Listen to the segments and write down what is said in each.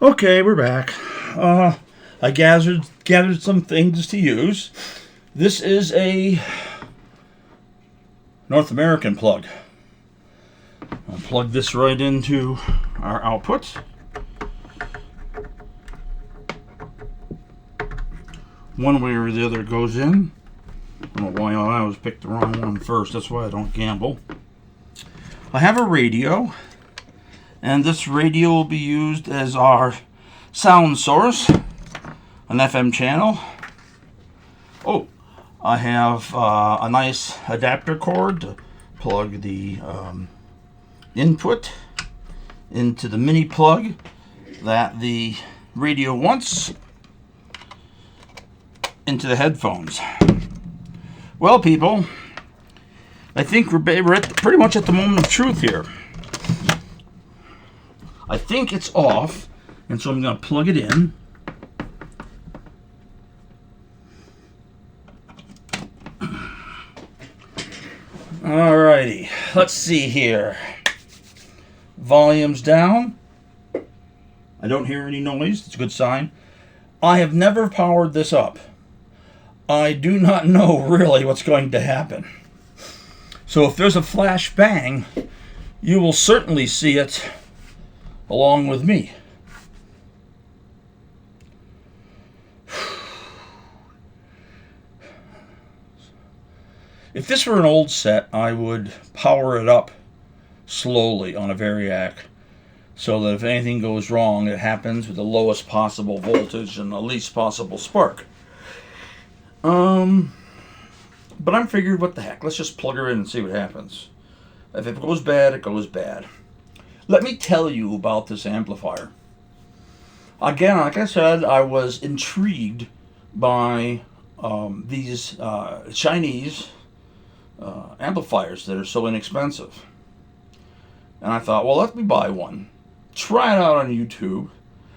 Okay, we're back. I gathered some things to use. This is a North American plug. I'll plug this right into our output. One way or the other it goes in. I don't know why I always pick the wrong one first. That's why I don't gamble. I have a radio, and this radio will be used as our sound source, an FM channel. Oh, I have a nice adapter cord to plug the input into the mini plug that the radio wants into the headphones. Well, people, I think we're pretty much at the moment of truth here. I think it's off, and so I'm going to plug it in. Alrighty, let's see here. Volume's down. I don't hear any noise. It's a good sign. I have never powered this up. I do not know really what's going to happen. So if there's a flash bang, you will certainly see it along with me. If this were an old set, I would power it up slowly on a variac so that if anything goes wrong, it happens with the lowest possible voltage and the least possible spark. But I'm figured, what the heck, let's just plug her in and see what happens. If it goes bad, it goes bad. Let me tell you about this amplifier. Again, like I said, I was intrigued by these Chinese amplifiers that are so inexpensive. And I thought, well, let me buy one, try it out on YouTube,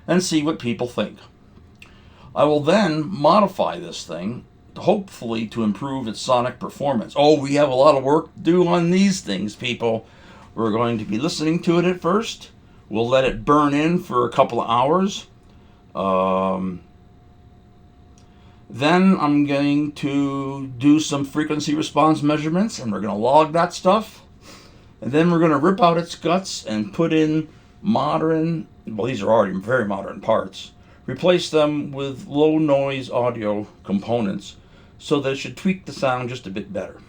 and see what people think. I will then modify this thing, hopefully to improve its sonic performance. Oh, we have a lot of work to do on these things, people. We're going to be listening to it at first. We'll let it burn in for a couple of hours. Then I'm going to do some frequency response measurements, and we're going to log that stuff. And then we're going to rip out its guts and put in modern, well, these are already very modern parts, replace them with low noise audio components so that it should tweak the sound just a bit better.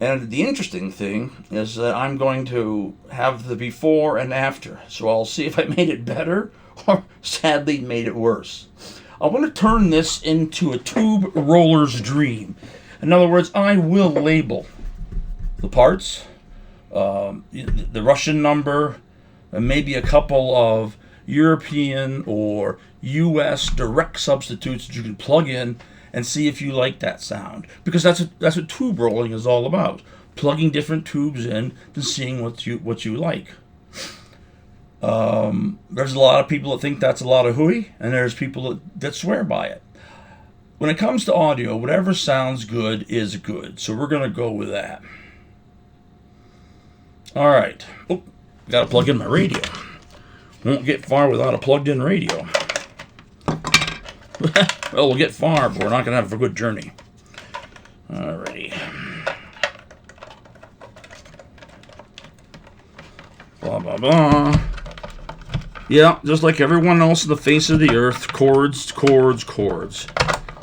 And the interesting thing is that I'm going to have the before and after, so I'll see if I made it better or sadly made it worse. I want to turn this into a tube roller's dream. In other words, I will label the parts, the Russian number, and maybe a couple of European or US direct substitutes that you can plug in and see if you like that sound. Because that's what tube rolling is all about. Plugging different tubes in and seeing what you like. There's a lot of people that think that's a lot of hooey, and there's people that swear by it. When it comes to audio, whatever sounds good is good. So we're going to go with that. All right. Oh, got to plug in my radio. Won't get far without a plugged-in radio. Well, we'll get far, but we're not going to have a good journey. Alrighty. Blah, blah, blah. Yeah, just like everyone else on the face of the earth, cords, cords, cords.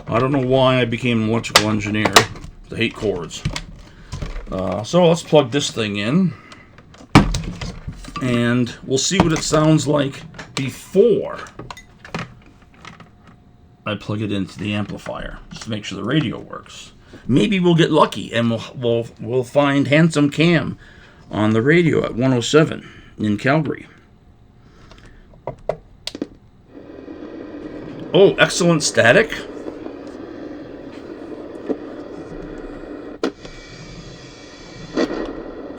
I don't know why I became an electrical engineer. I hate cords. So let's plug this thing in. And we'll see what it sounds like before I plug it into the amplifier, just to make sure the radio works. Maybe we'll get lucky and we'll find Handsome Cam on the radio at 107 in Calgary. Oh, excellent static.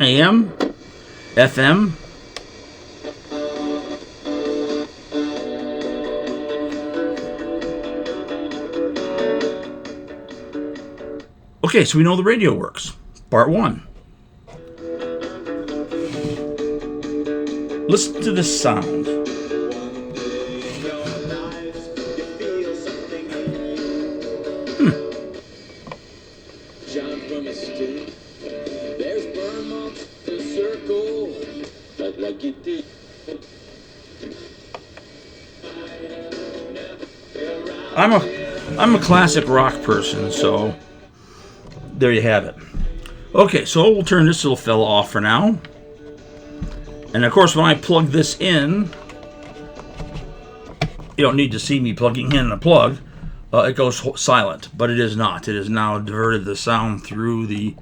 AM, FM. Okay, so we know the radio works. Part 1. Listen to this sound. I'm a classic rock person, so there you have it. Okay, so we'll turn this little fella off for now. And of course, when I plug this in, you don't need to see me plugging in a plug. It goes silent, but it is not. It has now diverted the sound through the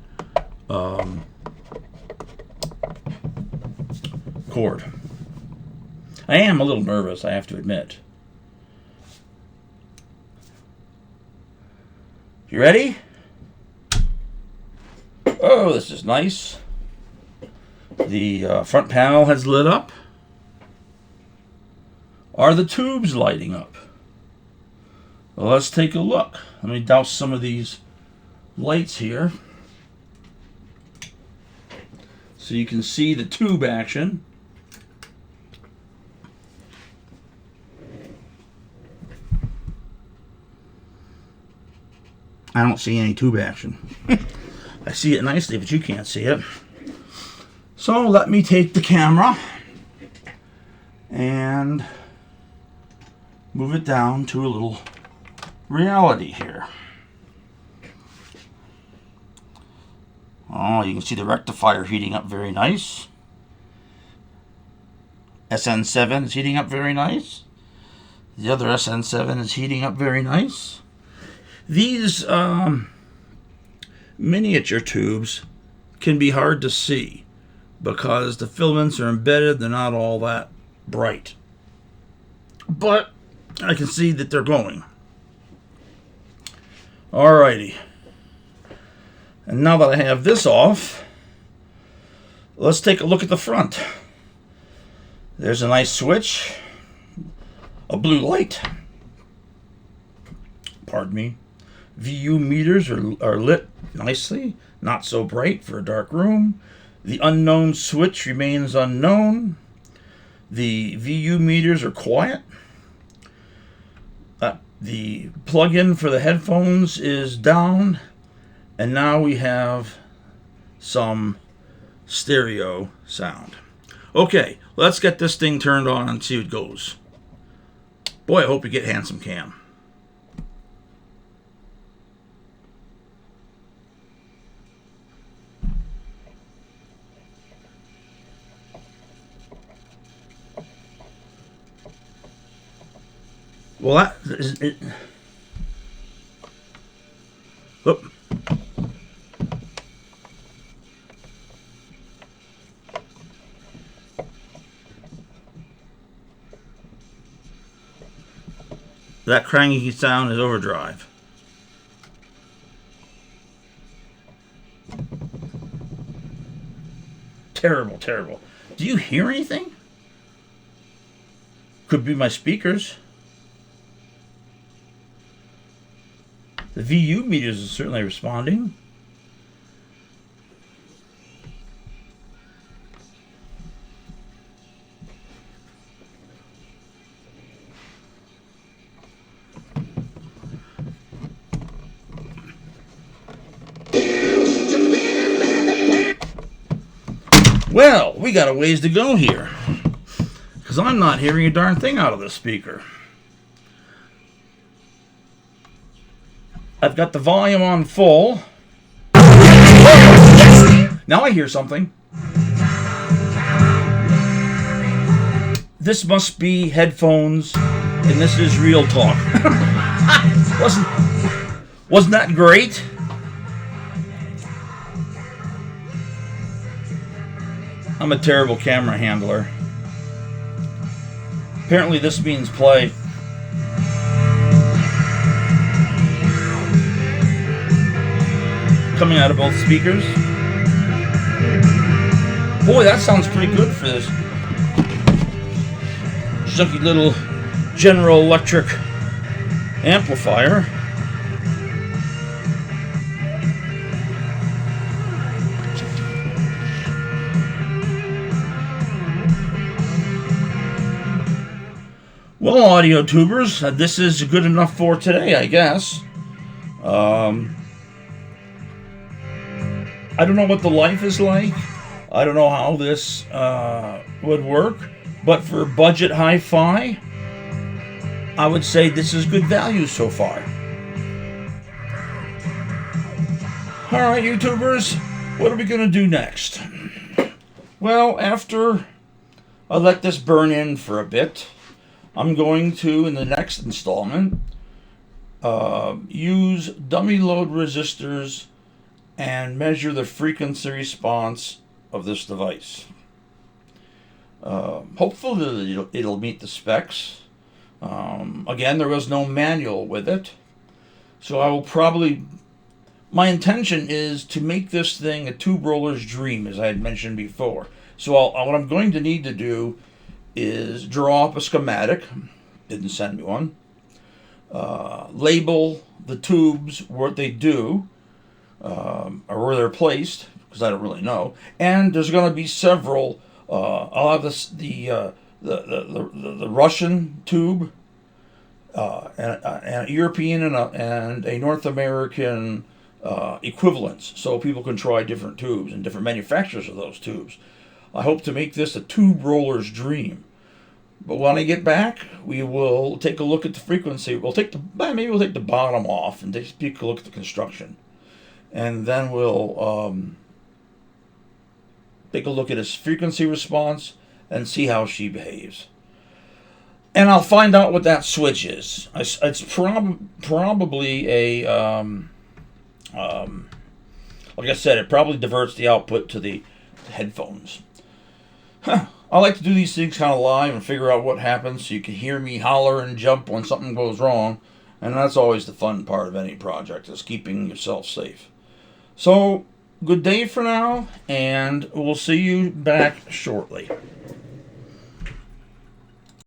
cord. I am a little nervous, I have to admit. You ready? Oh, this is nice. The front panel has lit up. Are the tubes lighting up? Well, let's take a look. Let me douse some of these lights here so you can see the tube action. I don't see any tube action. I see it nicely, but you can't see it. So let me take the camera and move it down to a little reality here. Oh, you can see the rectifier heating up very nice. SN7 is heating up very nice. The other SN7 is heating up very nice. These miniature tubes can be hard to see because the filaments are embedded. They're not all that bright. But I can see that they're glowing. Alrighty. And now that I have this off, let's take a look at the front. There's a nice switch, a blue light. Pardon me. VU meters are lit nicely, not so bright for a dark room. The unknown switch remains unknown. The VU meters are quiet. The plug-in for the headphones is down. And now we have some stereo sound. Okay, let's get this thing turned on and see what goes. Boy, I hope you get handsome cam. Well, that is it. Whoop. That cranky sound is overdrive. Terrible, terrible. Do you hear anything? Could be my speakers. The VU meters are certainly responding. Well, we got a ways to go here, because I'm not hearing a darn thing out of this speaker. I've got the volume on full. Now I hear something. This must be headphones, and this is real talk. Wasn't that great? I'm a terrible camera handler. Apparently this means play. Coming out of both speakers. Boy, that sounds pretty good for this junky little General Electric amplifier. Well, audio tubers, this is good enough for today, I guess. I don't know what the life is like. I don't know how this would work. But for budget hi-fi, I would say this is good value so far. Alright, YouTubers, what are we going to do next? Well, after I let this burn in for a bit, I'm going to, in the next installment, use dummy load resistors and measure the frequency response of this device. Hopefully it'll meet the specs. Again, there was no manual with it, so I will probably... My intention is to make this thing a tube roller's dream, as I had mentioned before. So what I'm going to need to do is draw up a schematic. Didn't send me one. Label the tubes, what they do, or where they're placed, because I don't really know. And there's going to be several. I'll have the Russian tube, and a European and a North American equivalents, so people can try different tubes and different manufacturers of those tubes. I hope to make this a tube roller's dream. But when I get back, we will take a look at the frequency. Maybe we'll take the bottom off and take a look at the construction, and then we'll take a look at its frequency response and see how she behaves. And I'll find out what that switch is. It's probably a like I said, it probably diverts the output to the headphones. I like to do these things kind of live and figure out what happens so you can hear me holler and jump when something goes wrong. And that's always the fun part of any project, is keeping yourself safe. So, good day for now, and we'll see you back shortly.